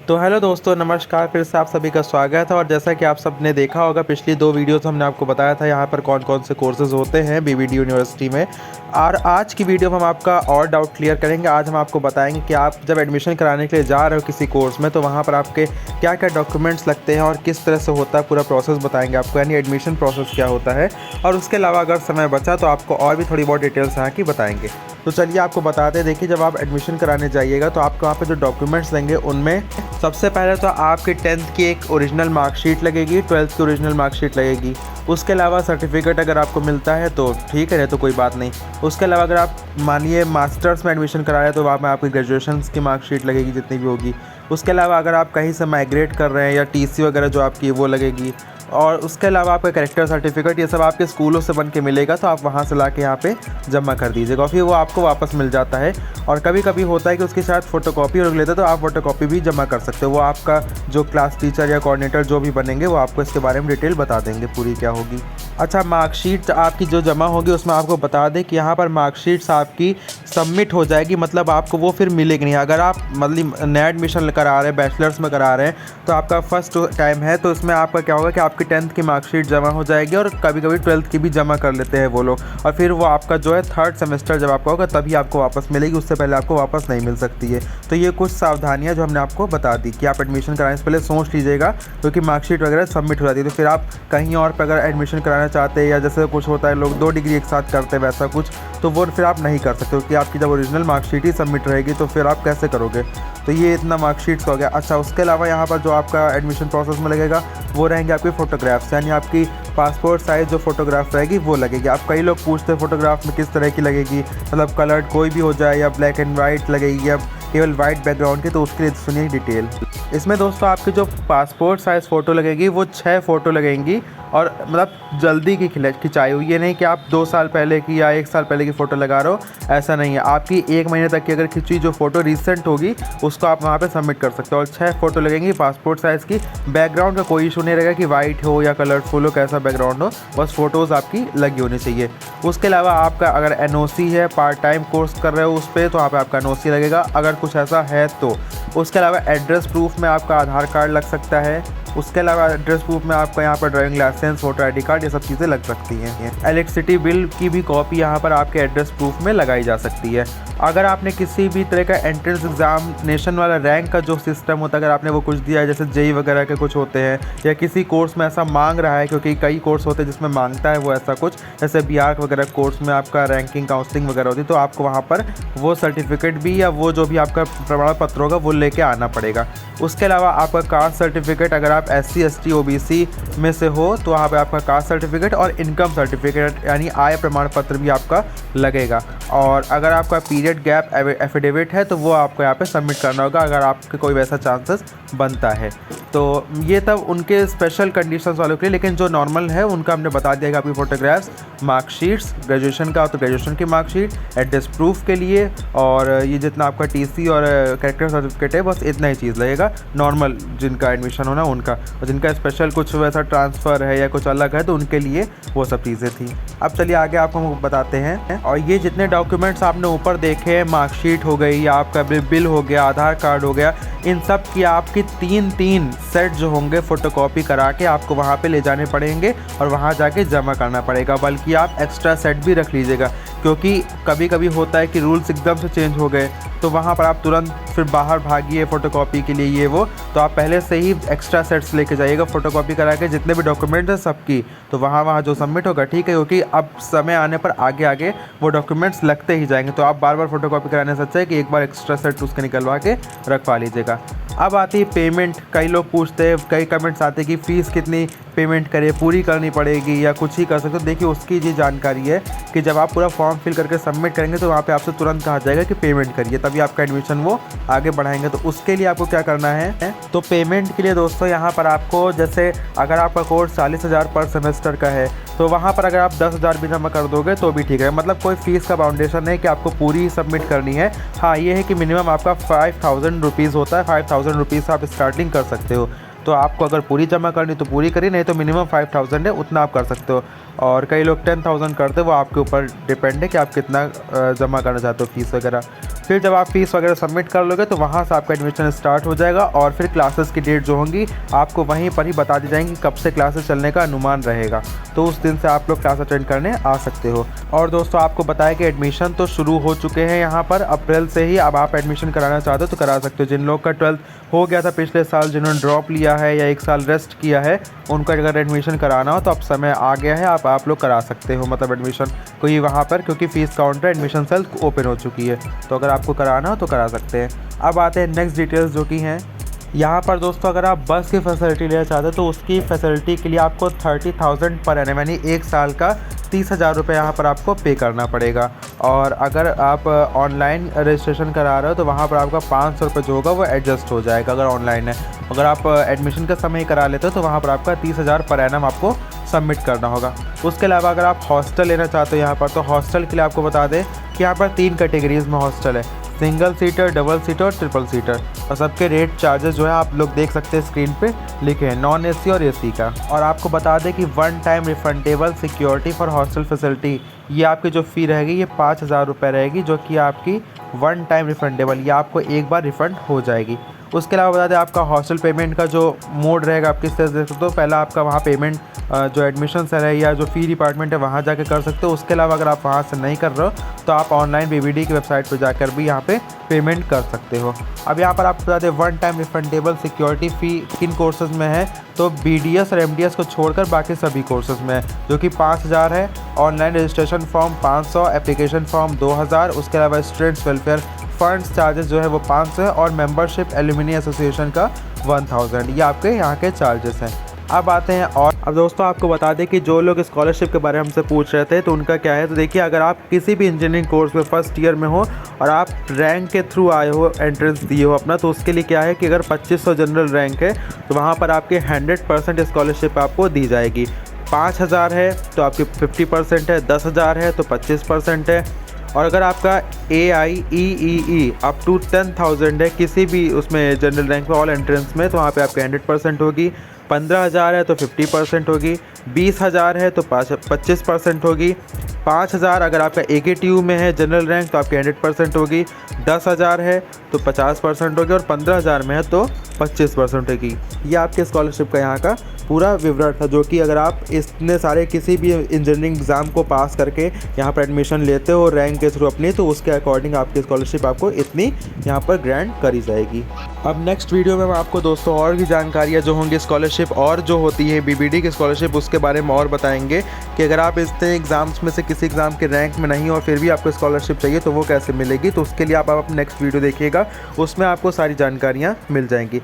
तो हेलो दोस्तों, नमस्कार। फिर से आप सभी का स्वागत है। और जैसा कि आप सब ने देखा होगा, पिछली दो वीडियोस हमने आपको बताया था यहाँ पर कौन कौन से कोर्सेज होते हैं बीबीडी यूनिवर्सिटी में। और आज की वीडियो में हम आपका और डाउट क्लियर करेंगे। आज हम आपको बताएंगे कि आप जब एडमिशन कराने के लिए जा रहे हो किसी कोर्स में, तो वहाँ पर आपके क्या क्या डॉक्यूमेंट्स लगते हैं और किस तरह से होता है, पूरा प्रोसेस बताएंगे आपको, यानी एडमिशन प्रोसेस क्या होता है। और उसके अलावा अगर समय बचा तो आपको और भी थोड़ी बहुत डिटेल्स यहाँ की बताएंगे। तो चलिए आपको बताते हैं। देखिए, जब आप एडमिशन कराने जाइएगा तो आपको वहाँ पे जो डॉक्यूमेंट्स लेंगे उनमें सबसे पहले तो आपकी 10th की एक ओरिजिनल मार्कशीट लगेगी, 12th की ओरिजिनल मार्कशीट लगेगी। उसके अलावा सर्टिफिकेट अगर आपको मिलता है तो ठीक है, तो कोई बात नहीं। उसके अलावा अगर आप मानिए मास्टर्स में एडमिशन करा रहे हैं तो वहाँ में आपकी ग्रेजुएशन की मार्कशीट लगेगी, जितनी भी होगी। उसके अलावा अगर आप कहीं से माइग्रेट कर रहे हैं या टीसी वगैरह जो आपकी वो लगेगी। और उसके अलावा आपका कैरेक्टर सर्टिफिकेट, ये सब आपके स्कूलों से बन के मिलेगा, तो आप वहाँ से ला के यहाँ पे जमा कर दीजिएगा और फिर वो आपको वापस मिल जाता है। और कभी कभी होता है कि उसकी शायद फ़ोटोकॉपी और लेते, तो आप फ़ोटोकॉपी भी जमा कर सकते हो। वो आपका जो क्लास टीचर या कोऑर्डिनेटर जो भी बनेंगे वो आपको इसके बारे में डिटेल बता देंगे पूरी क्या होगी। अच्छा, मार्कशीट आपकी जो जमा होगी उसमें आपको बता दें कि यहाँ पर मार्कशीट्स आपकी सबमिट हो जाएगी, मतलब आपको वो फिर मिलेगी नहीं। अगर आप मतलब नया एडमिशन करा रहे हैं, बैचलर्स में करा रहे हैं, तो आपका फर्स्ट टाइम है, तो इसमें आपका क्या होगा कि आपकी 10th की मार्कशीट जमा हो जाएगी और कभी कभी 12th की भी जमा कर लेते हैं वो लोग। और फिर वो आपका जो है 3rd सेमेस्टर जब आपका होगा तभी आपको वापस मिलेगी, उससे पहले आपको वापस नहीं मिल सकती है। तो ये कुछ सावधानियाँ जो हमने आपको बता दी कि आप एडमिशन कराने से पहले सोच लीजिएगा, क्योंकि मार्कशीट वगैरह सबमिट हो जाती है। तो फिर आप कहीं और पर अगर एडमिशन कराना चाहते हैं या जैसे कुछ होता है लोग 2 डिग्री एक साथ करते हैं वैसा कुछ, तो वो फिर आप नहीं कर सकते, क्योंकि आपकी जब ओरिजिनल मार्कशीट ही सबमिट रहेगी तो फिर आप कैसे करोगे। तो ये इतना मार्कशीट्स हो गया। अच्छा, उसके अलावा यहाँ पर जो आपका एडमिशन प्रोसेस में लगेगा वो रहेंगे आपकी फ़ोटोग्राफ्स, यानी आपकी पासपोर्ट साइज़ जो फोटोग्राफ रहेगी वो लगेगी। आप कई लोग पूछते हैं फ़ोटोग्राफ में किस तरह की लगेगी, मतलब कलर्ड कोई भी हो जाए या ब्लैक एंड वाइट लगेगी या केवल वाइट बैकग्राउंड की, तो उसके लिए सुनिए डिटेल। इसमें दोस्तों आपकी जो पासपोर्ट साइज़ फ़ोटो लगेगी वो 6 फ़ोटो लगेंगी, और मतलब जल्दी की खिंचाई हुई। ये नहीं कि आप 2 साल पहले की या 1 साल पहले की फ़ोटो लगा रहे हो, ऐसा नहीं है। आपकी 1 महीने तक की अगर खिंची जो फ़ोटो रिसेंट होगी उसको आप वहाँ पे सबमिट कर सकते हो। और 6 फ़ोटो लगेंगी पासपोर्ट साइज़ की। बैकग्राउंड का कोई इशू नहीं रहेगा कि वाइट हो या कलरफुल हो, कैसा बैकग्राउंड हो, बस फ़ोटोज़ आपकी लगी होनी चाहिए। उसके अलावा आपका अगर एनओसी है, पार्ट टाइम कोर्स कर रहे हो उस पर, तो वहाँ पर आपका एनओसी लगेगा, अगर कुछ ऐसा है तो। उसके अलावा एड्रेस प्रूफ में आपका आधार कार्ड लग सकता है। उसके अलावा एड्रेस प्रूफ में आपका यहाँ पर driving licence, voter ID card, ये सब चीज़ें लग सकती हैं। इलेक्ट्रिसिटी बिल की भी कॉपी यहाँ पर आपके एड्रेस प्रूफ में लगाई जा सकती है। अगर आपने किसी भी तरह का एंट्रेंस एग्जामिनेशन वाला रैंक का जो सिस्टम होता है, अगर आपने वो कुछ दिया है, जैसे जेई वगैरह के कुछ होते हैं, या किसी कोर्स में ऐसा मांग रहा है, क्योंकि कई कोर्स होते हैं जिसमें मांगता है वो ऐसा कुछ, जैसे बीआर्क वगैरह कोर्स में आपका रैंकिंग काउंसलिंग वगैरह होती है, तो आपको वहाँ पर वो सर्टिफिकेट भी या वो जो भी आपका प्रमाण पत्र होगा वो लेके आना पड़ेगा। उसके अलावा आपका कास्ट सर्टिफिकेट, अगर आप SC ST OBC में से हो तो वहाँ पे आपका कास्ट सर्टिफिकेट और इनकम सर्टिफिकेट यानी आय प्रमाण पत्र भी आपका लगेगा। और अगर आपका पीरियड गैप एफिडेविट है तो वो आपको यहाँ पे सबमिट करना होगा, अगर आपके कोई वैसा चांसेस बनता है। तो ये तब उनके स्पेशल कंडीशंस वालों के लिए, लेकिन जो नॉर्मल है उनका हमने बता दिया कि आपकी फ़ोटोग्राफ्स, मार्कशीट्स, ग्रेजुएशन का तो ग्रेजुएशन की मार्कशीट, एड्रेस प्रूफ के लिए, और ये जितना आपका टीसी और कैरेक्टर सर्टिफिकेट है, बस इतना ही चीज़ लगेगा नॉर्मल जिनका एडमिशन होना उनका। और जिनका स्पेशल कुछ वैसा ट्रांसफ़र है या कुछ अलग है तो उनके लिए वो सब चीज़ें थी। अब चलिए आगे आपको हम बताते हैं। और ये जितने डॉक्यूमेंट्स आपने ऊपर देखे, मार्कशीट हो गई या आपका बिल हो गया, आधार कार्ड हो गया, इन सब की आपकी 3 सेट जो होंगे फ़ोटोकॉपी करा के आपको वहाँ पे ले जाने पड़ेंगे और वहाँ जाके जमा करना पड़ेगा। बल्कि आप एक्स्ट्रा सेट भी रख लीजिएगा, क्योंकि कभी कभी होता है कि रूल्स एकदम से चेंज हो गए, तो वहाँ पर आप तुरंत फिर बाहर भागिए फ़ोटोकॉपी के लिए ये वो, तो आप पहले से ही एक्स्ट्रा सेट्स लेके जाइएगा फ़ोटोकॉपी करा के, जितने भी डॉक्यूमेंट्स हैं सबकी, तो वहाँ जो सबमिट होगा ठीक है, क्योंकि अब समय आने पर आगे आगे वो डॉक्यूमेंट्स लगते ही जाएंगे, तो आप बार बार फ़ोटोकॉपी कराने से अच्छा है कि एक बार एक्स्ट्रा सेट उसके निकलवा के रखवा लीजिएगा। अब आती है पेमेंट। कई लोग पूछते हैं, कई कमेंट्स आते हैं कि फ़ीस कितनी पेमेंट करें, पूरी करनी पड़ेगी या कुछ ही कर सकते हो। देखिए, उसकी ये जानकारी है कि जब आप पूरा फॉर्म फिल करके सबमिट करेंगे तो वहाँ पे आपसे तुरंत कहा जाएगा कि पेमेंट करिए, तभी आपका एडमिशन वो आगे बढ़ाएंगे। तो उसके लिए आपको क्या करना है, तो पेमेंट के लिए दोस्तों यहाँ पर आपको, जैसे अगर आपका कोर्स 40,000 पर सेमेस्टर का है तो वहाँ पर अगर आप 10,000 भी जमा कर दोगे तो भी ठीक है। मतलब कोई फ़ीस का बाउंडेशन है कि आपको पूरी सबमिट करनी है। हाँ, ये है कि मिनिमम आपका 5,000 रुपीज़ होता है। 5,000 रुपीज़ आप स्टार्टिंग कर सकते हो। तो आपको अगर पूरी जमा करनी तो पूरी करिए, नहीं तो मिनिमम 5,000 है, उतना आप कर सकते हो। और कई लोग 10,000 करते हैं, वो आपके ऊपर डिपेंड है कि आप कितना जमा करना चाहते हो फ़ीस वगैरह। फिर जब आप फीस वगैरह सबमिट कर लोगे तो वहाँ से आपका एडमिशन स्टार्ट हो जाएगा और फिर क्लासेस की डेट जो होंगी आपको वहीं पर ही बता दी जाएंगी कब से क्लासेस चलने का अनुमान रहेगा। तो उस दिन से आप लोग क्लास अटेंड करने आ सकते हो। और दोस्तों आपको बताया कि एडमिशन तो शुरू हो चुके हैं यहाँ पर अप्रैल से ही। अब आप एडमिशन कराना चाहते हो तो करा सकते हो। जिन लोग का 12th हो गया था पिछले साल, जिन्होंने ड्रॉप लिया है या 1 साल रेस्ट किया है, उनको अगर एडमिशन कराना हो तो अब समय आ गया है, आप लोग करा सकते हो मतलब एडमिशन कोई वहाँ पर, क्योंकि fees counter admission cell open हो चुकी है। तो अगर आपको कराना हो तो करा सकते हैं। अब आते हैं नेक्स्ट डिटेल्स जो कि हैं यहाँ पर दोस्तों, अगर आप बस की फैसिलिटी लेना चाहते हो तो उसकी फैसिलिटी के लिए आपको 30,000 पर एनम यानी 1 साल का 30,000 रुपये यहाँ पर आपको पे करना पड़ेगा। और अगर आप ऑनलाइन रजिस्ट्रेशन करा रहे हो तो वहाँ पर आपका 500 रुपये जो होगा वो एडजस्ट हो जाएगा अगर ऑनलाइन है। अगर आप एडमिशन का समय करा लेते हो तो वहाँ पर आपका 30,000 पर एनम आपको सबमिट करना होगा। उसके अलावा अगर आप हॉस्टल लेना चाहते हो यहाँ पर, तो हॉस्टल के लिए आपको बता दें कि यहाँ पर 3 कैटेगरीज़ में हॉस्टल है, सिंगल सीटर, डबल सीटर और ट्रिपल सीटर। और सबके रेट चार्जेस जो है आप लोग देख सकते हैं स्क्रीन पे लिखे हैं, नॉन एसी और एसी का। और आपको बता दें कि 1 time refundable security for hostel facility, ये आपकी जो फ़ी रहेगी ये 5,000 रुपये रहेगी, जो कि आपकी 1 टाइम रिफंडेबल, ये आपको एक बार रिफ़ंड हो जाएगी। उसके अलावा बता दें आपका हॉस्टल पेमेंट का जो मोड रहेगा आप किस तरह से देख सकते हो। पहला आपका वहाँ पेमेंट जो एडमिशन सेल है या जो फ़ी डिपार्टमेंट है वहाँ जाके कर सकते हो। उसके अलावा अगर आप वहाँ से नहीं कर रहे हो तो आप ऑनलाइन बीबीडी की वेबसाइट पर जाकर भी यहाँ पे पेमेंट कर सकते हो। अब यहाँ पर आपको बता दें 1 टाइम रिफंडेबल सिक्योरिटी फ़ी किन कोर्सेज़ में है, तो BDS और MDS को छोड़कर बाकी सभी कोर्सेज़ में है, जो कि 5,000 है। Online registration form 500, application form 2,000। उसके अलावा स्टूडेंट्स वेलफेयर फंड्स चार्जेस जो है वो 500 है और मेंबरशिप एल्यूमिनी एसोसिएशन का 1000। ये आपके यहाँ के चार्जेस हैं। अब आते हैं और अब दोस्तों आपको बता दें कि जो लोग स्कॉलरशिप के बारे में हमसे पूछ रहे थे तो उनका क्या है। तो देखिए, अगर आप किसी भी इंजीनियरिंग कोर्स में फर्स्ट ईयर में हो और आप रैंक के थ्रू आए हो, एंट्रेंस दिए हो अपना, तो उसके लिए क्या है कि अगर 2500 जनरल रैंक है तो वहाँ पर आपके 100% स्कॉलरशिप आपको दी जाएगी। 5,000 है तो आपकी 50% है, 10,000 है तो 25% है। और अगर आपका AIEEE अप टू 10,000 है किसी भी उसमें जनरल रैंक में ऑल एंट्रेंस में, तो वहाँ पे आपके 100% होगी। 15,000 है तो 50% होगी। 20,000 है तो 25% होगी। 5,000 अगर आपका AKTU में है जनरल रैंक तो आपकी 100% होगी। 10,000 है तो 50% होगी और 15,000 में है तो 25% होगी। ये आपके स्कॉलरशिप का यहाँ का पूरा विवरण था, जो कि अगर आप इतने सारे किसी भी इंजीनियरिंग एग्ज़ाम को पास करके यहाँ पर एडमिशन लेते हो रैंक के थ्रू अपनी, तो उसके अकॉर्डिंग आपकी स्कॉलरशिप आपको इतनी यहाँ पर ग्रांट करी जाएगी। अब नेक्स्ट वीडियो में मैं आपको दोस्तों और भी जानकारियाँ जो होंगी स्कॉलरशिप और जो होती है BBD की स्कॉलरशिप, उसके बारे में और बताएंगे कि अगर आप इतने एग्ज़ाम्स में से किसी एग्ज़ाम के रैंक में नहीं और फिर भी आपको स्कॉलरशिप चाहिए तो वो कैसे मिलेगी। तो उसके लिए आप नेक्स्ट वीडियो देखिएगा, उसमें आपको सारी जानकारियाँ मिल जाएंगी।